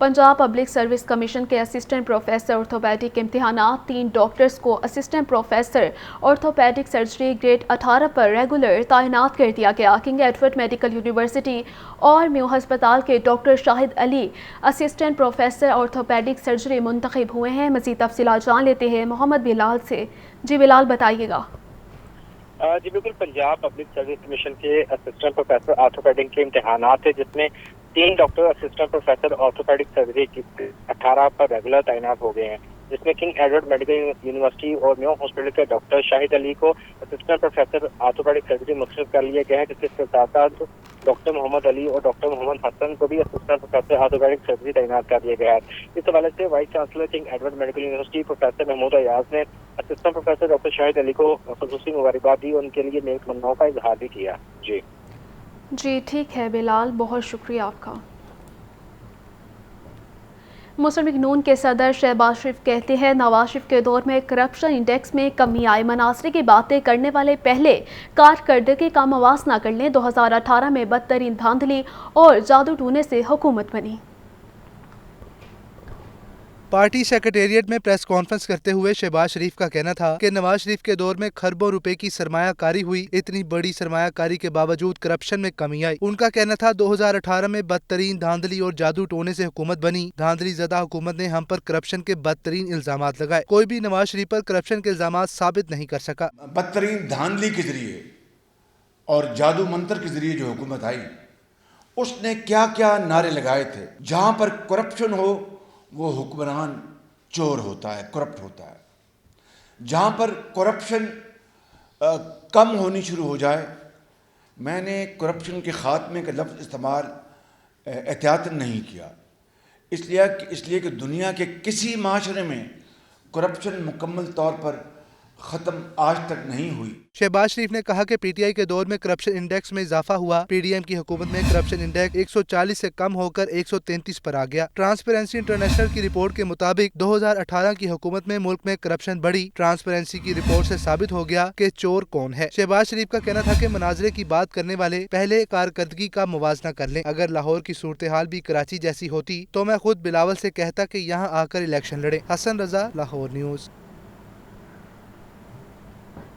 Punjab public service commission के assistant professor orthopaedic के इम्तिहानात 3 डॉक्टर्स को assistant professor orthopaedic surgery grade 18 पर रेगुलर तैनात कर दिया गया। किंग एडवर्ड मेडिकल यूनिवर्सिटी और म्यू हस्पताल के doctor Shahid Ali assistant professor orthopaedic surgery मुंतखब हुए हैं। मज़ीद तफसीलात जान लेते हैं मोहम्मद बिलाल से। जी बिलाल, बताइएगा। जी बिल्कुल, पंजाब पब्लिक सर्विस कमीशन के असिस्टेंट प्रोफेसर ऑर्थोपेडिक के इम्तिहानात है, जिसमें 3 doctor assistant professor orthopaedic surgery की 18 पर रेगुलर तैनात हो गए हैं, जिसमें किंग एडवर्ड मेडिकल यूनिवर्सिटी और म्यो हॉस्पिटल के डॉक्टर शाहिद अली को असिस्टेंट प्रोफेसर ऑर्थोपेडिक सर्जरी मुख्तसर कर लिया गया है, जिसके साथ साथ डॉक्टर मोहम्मद अली और डॉक्टर मोहम्मद हसन को भी असिस्टेंट प्रोफेसर ऑर्थोपेडिक सर्जरी तैनात कर दिया गया है। इस हवाले से vice chancellor King Edward medical university professor Mahmood Ayaz ने assistant professor doctor Shahid Ali को खुसूसी मुबारकबाद दी, उनके लिए नेक तमन्नाओं का इजहार भी किया। जी ठीक है बिलाल, बहुत शुक्रिया आपका। मुस्लिम लीग नून के सदर शहबाज शरीफ कहते हैं नवाज शरीफ के दौर में करप्शन इंडेक्स में कमी आई। मनासरे की बातें करने वाले पहले कारकर्दगी का मवाजना कर लें। 2018 में बदतरीन धांधली और जादू टूने से हुकूमत बनी। पार्टी सेक्रेटेरिएट में प्रेस कॉन्फ्रेंस करते हुए शहबाज शरीफ का कहना था कि नवाज शरीफ के दौर में खरबों रुपए की सरमायाकारी हुई। इतनी बड़ी सरमायाकारी के बावजूद करप्शन में कमी आई। उनका कहना था 2018 में बदतरीन धांधली और जादू टोने से हुकूमत बनी। धांधली ज़दा हुकूमत ने हम पर करप्शन के बदतरीन इल्जामात लगाए। कोई भी नवाज शरीफ पर करप्शन के इल्जामात साबित नहीं कर सका। बदतरीन धांधली के जरिए और जादू मंत्र के जरिए जो हुकूमत आई, उसने क्या क्या नारे लगाए थे। जहाँ पर करप्शन हो वो हुक्मरान चोर होता है, करप्ट होता है। जहाँ पर करप्शन कम होनी शुरू हो जाए, मैंने करप्शन के ख़ात्मे का लफ्ज़ इस्तेमाल एहतियातन नहीं किया, इसलिए कि दुनिया के किसी माशरे में करप्शन मुकम्मल तौर पर ख़त्म आज तक नहीं हुई। शहबाज शरीफ ने कहा कि पीटीआई के दौर में करप्शन इंडेक्स में इजाफा हुआ। पीडीएम की हुकूमत में करप्शन इंडेक्स 140 से कम होकर 133 पर आ गया। ट्रांसपेरेंसी इंटरनेशनल की रिपोर्ट के मुताबिक 2018 की हुकूमत में मुल्क में करप्शन बढ़ी। ट्रांसपेरेंसी की रिपोर्ट से साबित हो गया कि चोर कौन है। शहबाज शरीफ का कहना था कि मनाजरे की बात करने वाले पहले कारकर्दगी का मुवाजना कर लें। अगर लाहौर की सूरत हाल भी कराची जैसी होती तो मैं खुद बिलावल से कहता कि यहाँ आकर इलेक्शन लड़े। हसन रजा, लाहौर न्यूज़।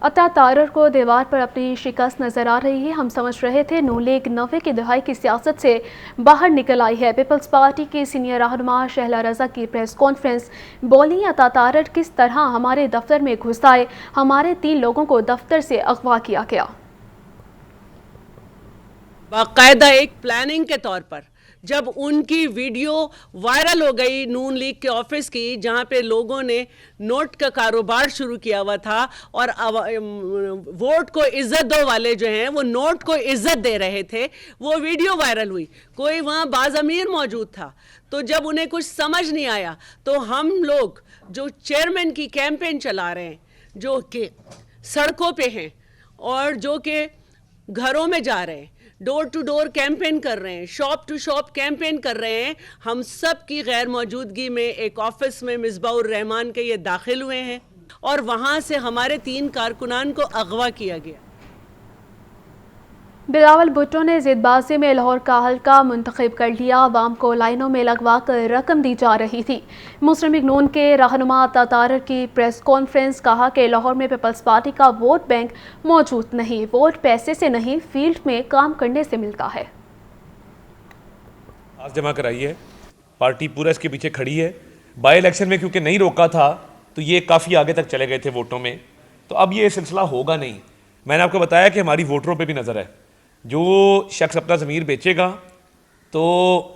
अता तारर को दीवार पर अपनी शिकस्त नजर आ रही है। हम समझ रहे थे नून लीग 90 की दहाई की सियासत से बाहर निकल आई है। पीपल्स पार्टी की सीनियर रहनुमा शहला रजा की प्रेस कॉन्फ्रेंस। बोली अता तारर किस तरह हमारे दफ्तर में घुस आए, हमारे 3 लोगों को दफ्तर से अगवा किया गया। बाकायदा एक प्लानिंग के तौर पर जब उनकी वीडियो वायरल हो गई नून लीग के ऑफिस की, जहां पे लोगों ने नोट का कारोबार शुरू किया हुआ था और वोट को इज्जत दो वाले जो हैं वो नोट को इज्जत दे रहे थे, वो वीडियो वायरल हुई। कोई वहां बाज़मीर मौजूद था, तो जब उन्हें कुछ समझ नहीं आया तो हम लोग जो चेयरमैन की कैंपेन चला रहे हैं, जो कि सड़कों पे हैं और जो कि घरों में जा रहे हैं, डोर टू डोर कैंपेन कर रहे हैं, शॉप टू शॉप कैंपेन कर रहे हैं, हम सब की गैर मौजूदगी में एक ऑफिस में मिसबाउर रहमान के ये दाखिल हुए हैं और वहाँ से हमारे 3 कारकुनान को अगवा किया गया। बिलावल भुट्टो ने जिदबाजी में लाहौर का हल्का मुंतखब कर लिया। आवाम को लाइनों में लगवा कर रकम दी जा रही थी। मुस्लिम लीग नून के रहनुमा अता तारर की प्रेस कॉन्फ्रेंस। कहा कि लाहौर में पीपल्स पार्टी का वोट बैंक मौजूद नहीं, वोट पैसे से नहीं फील्ड में काम करने से मिलता है। आज जमा कराई है, पार्टी पूरा इसके पीछे खड़ी है। बाई इलेक्शन में क्योंकि नहीं रोका था तो ये काफ़ी आगे तक चले गए थे वोटों में, तो अब ये सिलसिला होगा नहीं। मैंने आपको बताया कि हमारी वोटरों पे भी नज़र है। जो शख्स अपना ज़मीर बेचेगा तो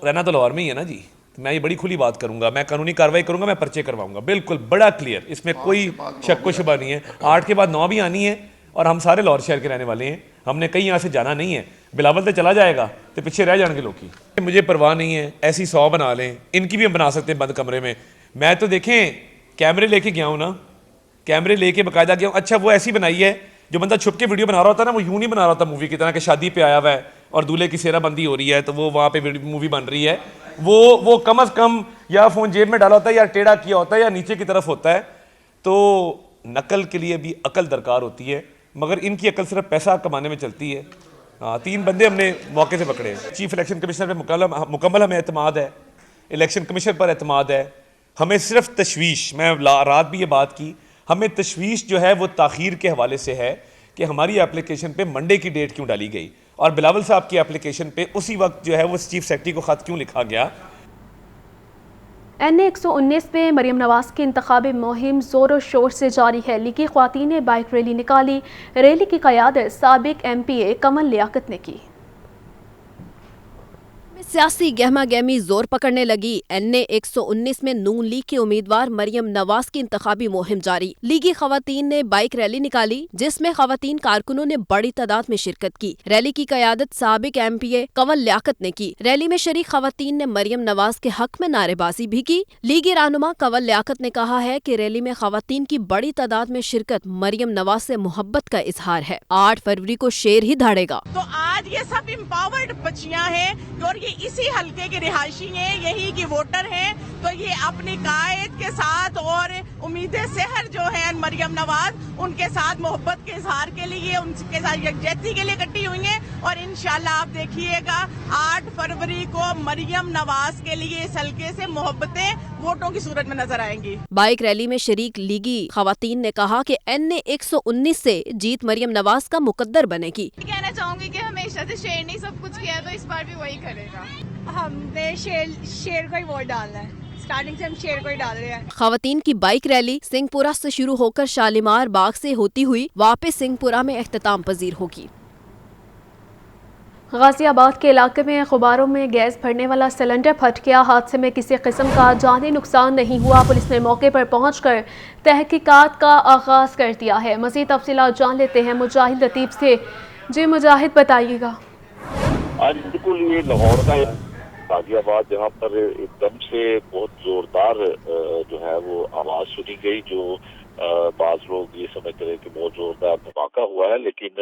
रहना तो लाहौर में ही है ना जी। तो मैं ये बड़ी खुली बात करूंगा, मैं कानूनी कार्रवाई करूंगा, मैं पर्चे करवाऊंगा, बिल्कुल बड़ा क्लियर, इसमें कोई शक व शुबा नहीं है। 8 के बाद 9 भी आनी है और हम सारे लाहौर शहर के रहने वाले हैं, हमने कहीं यहाँ से जाना नहीं है। बिलावल तो चला जाएगा तो पीछे रह जाएंगे लोग की, मुझे परवाह नहीं है। ऐसी 100 बना लें, इनकी भी हम बना सकते हैं बंद कमरे में। मैं तो देखें कैमरे लेके गया हूँ ना, कैमरे लेके बाकायदा गया हूँ। अच्छा वो ऐसी बनाई है, जो बंदा छुप के वीडियो बना रहा होता है ना, वो यूं नहीं बना रहा होता मूवी की तरह कि शादी पे आया हुआ है और दूल्हे की सेरा बंदी हो रही है तो वो वहाँ पे मूवी बन रही है। वो कम अज़ कम या फ़ोन जेब में डाला होता है या टेढ़ा किया होता है या नीचे की तरफ होता है। तो नकल के लिए भी अकल दरकार होती है, मगर इनकी अकल सिर्फ पैसा कमाने में चलती है। 3 बंदे हमने मौके से पकड़े। चीफ इलेक्शन कमिश्नर पे मुकम्मल हमें एतमाद है الیکشن کمیشن پر اعتماد ہے. ہمیں صرف تشویش, میں رات بھی یہ بات کی, ہمیں تشویش جو ہے وہ تاخیر کے حوالے سے ہے کہ ہماری اپلیکیشن پہ منڈے کی ڈیٹ کیوں ڈالی گئی, اور بلاول صاحب کی اپلیکیشن پہ اسی وقت جو ہے وہ چیف سیکرٹری کو خط کیوں لکھا گیا. این اے 119 میں مریم نواز کی انتخابی مہم زور و شور سے جاری ہے. لیگی خواتین نے بائک ریلی نکالی. ریلی کی قیادت سابق ایم پی اے کمل لیاقت نے کی. سیاسی گہما گہمی زور پکڑنے لگی. این اے 119 میں نون لیگ کے امیدوار مریم نواز کی انتخابی مہم جاری. لیگی خواتین نے بائک ریلی نکالی جس میں خواتین کارکنوں نے بڑی تعداد میں شرکت کی. ریلی کی قیادت سابق ایم پی اے کنول لیاقت نے کی. ریلی میں شریک خواتین نے مریم نواز کے حق میں نعرے بازی بھی کی. لیگی رہنما کنول لیاقت نے کہا ہے کہ ریلی میں خواتین کی بڑی تعداد میں شرکت مریم نواز سے محبت کا اظہار ہے. 8 فروری کو شیر ہی دھاڑے گا. تو آج یہ سب امپاورڈ بچیاں ہیں اور یہ اسی حلقے کے رہائشی ہیں, یہی کی ووٹر ہیں, تو یہ اپنے قائد کے ساتھ اور امید سحر جو ہے مریم نواز, ان کے ساتھ محبت کے اظہار کے لیے, ان کے ساتھ یکجہتی کے لیے کٹی ہوئی ہیں. اور انشاءاللہ آپ دیکھیے گا 8 فروری کو مریم نواز کے لیے اس حلقے سے محبتیں ووٹوں کی صورت میں نظر آئیں گی. بائک ریلی میں شریک لیگی خواتین نے کہا کہ این اے 119 سے جیت مریم نواز کا مقدر بنے گی. کہنا چاہوں گی کہ ہمیشہ سے شیر نے سب کچھ کیا تو اس بار بھی وہی کرے گا. ہم نے شیر کو ہی ووٹ ڈالنا ہے. اسٹارٹنگ سے ہم شیر کو ہی ڈال رہے ہیں. خواتین کی بائک ریلی سنگھ پورہ سے شروع ہو کر شالیمار باغ سے ہوتی ہوئی واپس سنگھ پورہ میں اختتام پذیر ہوگی. غازی آباد کے علاقے میں غباروں میں گیس بھرنے والا سلنڈر پھٹ گیا. حادثے میں کسی قسم کا جانی نقصان نہیں ہوا. پولیس نے موقع پر پہنچ کر تحقیقات کا آغاز کر دیا ہے. مزید تفصیلات جان لیتے ہیں مجاہد لطیف سے. جی مجاہد بتائیے گا. آج بالکل یہ لاہور کا غازی آباد جہاں پر ایک دم سے بہت زوردار جو ہے وہ آواز سنی گئی, جو بعض لوگ یہ سمجھتے رہے کہ بہت زوردار دھماکہ ہوا ہے, لیکن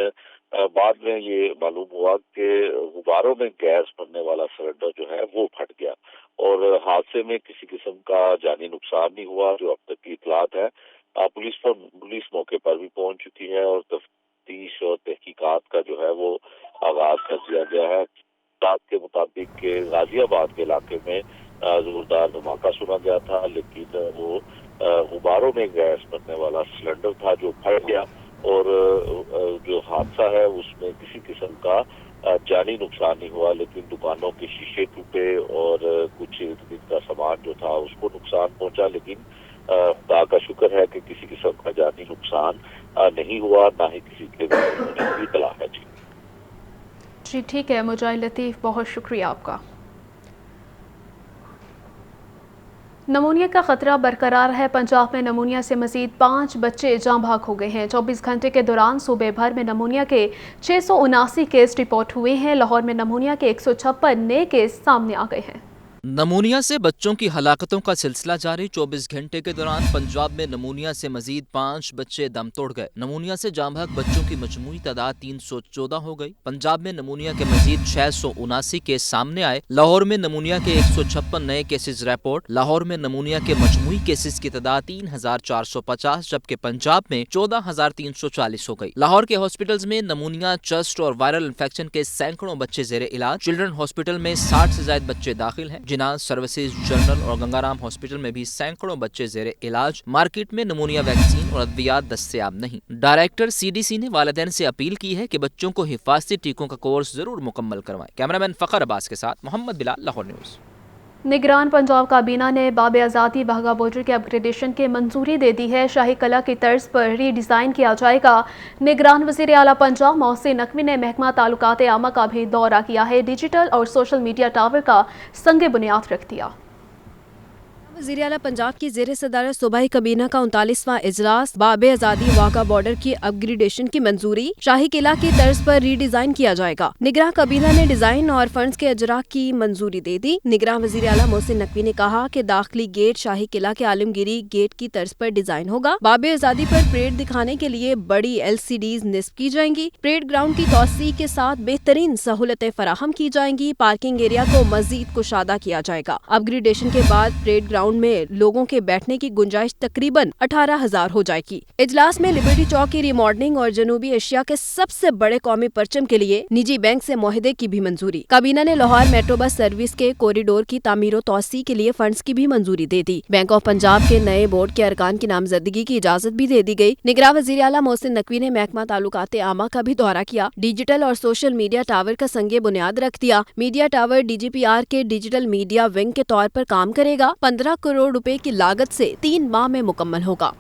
بعد میں یہ معلوم ہوا کہ غباروں میں گیس بھرنے والا سلنڈر جو ہے وہ پھٹ گیا, اور حادثے میں کسی قسم کا جانی نقصان نہیں ہوا جو اب تک کی اطلاعات ہے. پولیس موقع پر بھی پہنچ چکی ہے اور تفتیش اور تحقیقات کا جو ہے وہ آغاز کر دیا گیا ہے. اطلاعات کے مطابق کہ غازی آباد کے علاقے میں زوردار دھماکہ سنا گیا تھا, لیکن وہ غباروں میں گیس بھرنے والا سلنڈر تھا جو پھٹ گیا, اور جو حادثہ ہے اس میں کسی قسم کا جانی نقصان نہیں ہوا, لیکن دکانوں کے شیشے ٹوٹے اور کچھ ارد کا سامان جو تھا اس کو نقصان پہنچا, لیکن خدا کا شکر ہے کہ کسی قسم کا جانی نقصان نہیں ہوا, نہ ہی کسی کے اطلاع ہے. جی ٹھیک ہے مجاہد لطیف, بہت شکریہ آپ کا. نمونیا کا خطرہ برقرار ہے. پنجاب میں نمونیا سے مزید 5 بچے جاں بحق ہو گئے ہیں. 24 گھنٹے کے دوران صوبے بھر میں نمونیا کے 679 کیس رپورٹ ہوئے ہیں. لاہور میں نمونیا کے 156 نئے کیس سامنے آ گئے ہیں. نمونیا سے بچوں کی ہلاکتوں کا سلسلہ جاری. 24 گھنٹے کے دوران پنجاب میں نمونیا سے مزید 5 بچے دم توڑ گئے. نمونیا سے جاں بحق بچوں کی مجموعی تعداد 314 ہو گئی. پنجاب میں نمونیا کے مزید 679 کیس سامنے آئے. لاہور میں نمونیا کے 156 نئے کیسز رپورٹ. لاہور میں نمونیا کے مجموعی کیسز کی تعداد 3450 جبکہ پنجاب میں 14340 ہو گئی. لاہور کے ہاسپٹلز میں نمونیا, چسٹ اور وائرل انفیکشن کے سینکڑوں بچے زیر علاج. چلڈرن ہاسپٹل میں 60 سے زائد بچے داخل ہیں. جناز سروسز جنرل اور گنگارام ہاسپٹل میں بھی سینکڑوں بچے زیر علاج. مارکیٹ میں نمونیا ویکسین اور ادویات دستیاب نہیں. ڈائریکٹر CDC نے والدین سے اپیل کی ہے کہ بچوں کو حفاظتی ٹیکوں کا کورس ضرور مکمل کروائیں. کیمرامین فخر عباس کے ساتھ محمد بلال, لاہور نیوز. نگران پنجاب کابینہ نے باب آزادی واہگہ بارڈر کے اپ گریڈیشن کی منظوری دے دی ہے. شاہی قلعہ کی طرز پر ری ڈیزائن کیا جائے گا. نگران وزیر اعلیٰ پنجاب محسن نقوی نے محکمہ تعلقات عامہ کا بھی دورہ کیا ہے. ڈیجیٹل اور سوشل میڈیا ٹاور کا سنگ بنیاد رکھ دیا. وزیر اعلیٰ پنجاب کی زیر صدارت صوبائی کابینہ کا 39واں اجلاس. باب آزادی واہگہ بارڈر کی اپ گریڈیشن کی منظوری. شاہی قلعہ کی طرز پر ری ڈیزائن کیا جائے گا. نگراں کابینہ نے ڈیزائن اور فنڈز کے اجراء کی منظوری دے دی. نگراں وزیر اعلیٰ محسن نقوی نے کہا کہ داخلی گیٹ شاہی قلعہ کے عالمگیری گیٹ کی طرز پر ڈیزائن ہوگا. باب آزادی پر پریڈ دکھانے کے لیے بڑی LCDs نصب کی جائیں گی. پریڈ گراؤنڈ کی توسیع کے ساتھ بہترین سہولتیں فراہم کی جائیں گی. پارکنگ ایریا کو مزید کشادہ کیا جائے گا. اپ گریڈیشن کے بعد پریڈ گراؤنڈ ग्राउंड में लोगों के बैठने की गुंजाइश तकरीबन 18,000 हो जाएगी। इजलास में लिबर्टी चौक की रिमॉडलिंग और जनूबी एशिया के सबसे बड़े कौमी परचम के लिए निजी बैंक से मुआहदे की भी मंजूरी। काबीना ने लाहौर मेट्रो बस सर्विस के कॉरिडोर की तामीर और तौसी के लिए फंड्स की भी मंजूरी दे दी। बैंक ऑफ पंजाब के नए बोर्ड के अरकान की नामजदगी की इजाजत भी दे दी गई। निगरान वज़ीर आला मोहसिन नकवी ने महकमा ताल्लुकात आमा का भी दौरा किया। डिजिटल और सोशल मीडिया टावर का संगे बुनियाद रख दिया। मीडिया टावर DGPR के डिजिटल मीडिया विंग के तौर पर काम करेगा। 15 करोड़ रुपए की लागत से 3 माह में मुकम्मल होगा।